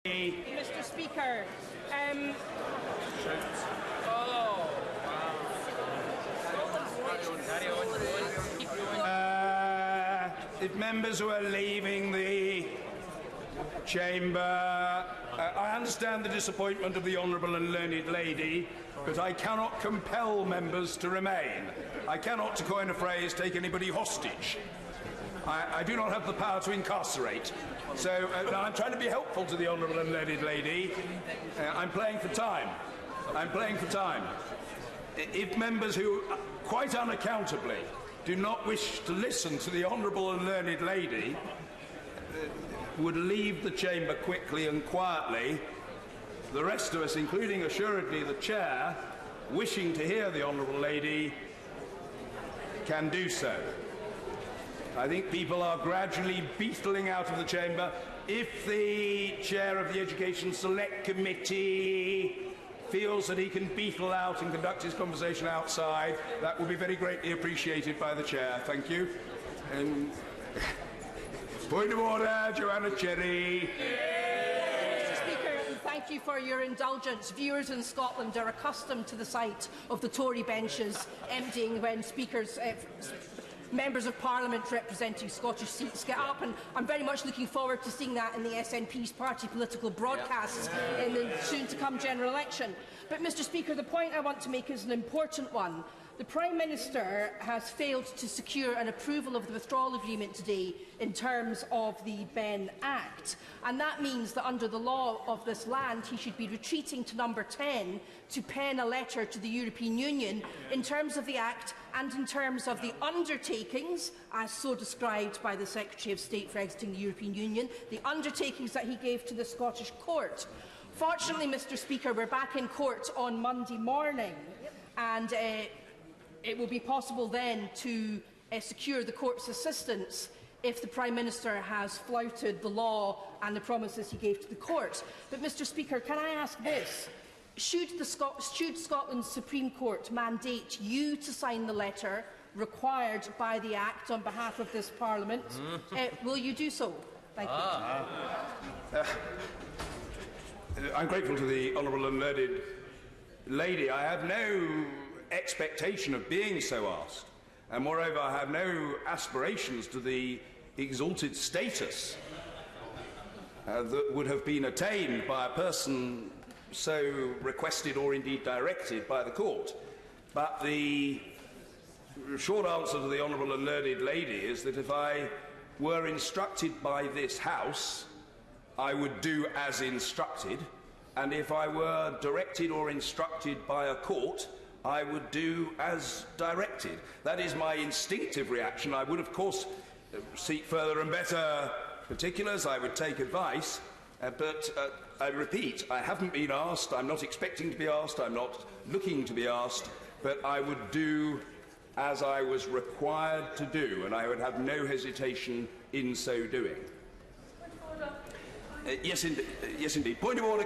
Mr. Speaker, if members who are leaving the chamber, I understand the disappointment of the honourable and learned lady, but I cannot compel members to remain. I cannot, to coin a phrase, take anybody hostage. I do not have the power to incarcerate. So now I'm trying to be helpful to the honourable and learned lady. I'm playing for time. I'm playing for time. If members who, quite unaccountably, do not wish to listen to the honourable and learned lady would leave the chamber quickly and quietly, the rest of us, including assuredly the chair, wishing to hear the honourable lady, can do so. I think people are gradually beetling out of the chamber. If the chair of the Education Select Committee feels that he can beetle out and conduct his conversation outside, that will be very greatly appreciated by the chair. Thank you. Point of order, Joanna Cherry. Mr. Speaker, thank you for your indulgence. Viewers in Scotland are accustomed to the sight of the Tory benches emptying when speakers, members of Parliament representing Scottish seats get up, and I'm very much looking forward to seeing that in the SNP's party political broadcasts in the soon-to-come general election. But, Mr. Speaker, the point I want to make is an important one. The Prime Minister has failed to secure an approval of the withdrawal agreement today in terms of the Ben Act, and that means that under the law of this land he should be retreating to number 10 to pen a letter to the European Union in terms of the Act and in terms of the undertakings, as so described by the Secretary of State for exiting the European Union, the undertakings that he gave to the Scottish Court. Fortunately, Mr. Speaker, we're back in court on Monday morning, and it will be possible then to secure the court's assistance if the Prime Minister has flouted the law and the promises he gave to the court. But, Mr. Speaker, can I ask this? Should Scotland's Supreme Court mandate you to sign the letter required by the Act on behalf of this Parliament, will you do so? Thank you. I'm grateful to the honourable and learned lady. I have no expectation of being so asked, and moreover I have no aspirations to the exalted status that would have been attained by a person so requested or indeed directed by the court. But the short answer to the honourable and learned lady is that if I were instructed by this House, I would do as instructed, and if I were directed or instructed by a court, I would do as directed. That is my instinctive reaction. I would, of course, seek further and better particulars. I would take advice. But I repeat, I haven't been asked. I'm not expecting to be asked. I'm not looking to be asked. But I would do as I was required to do, and I would have no hesitation in so doing. Yes, indeed. Point of order.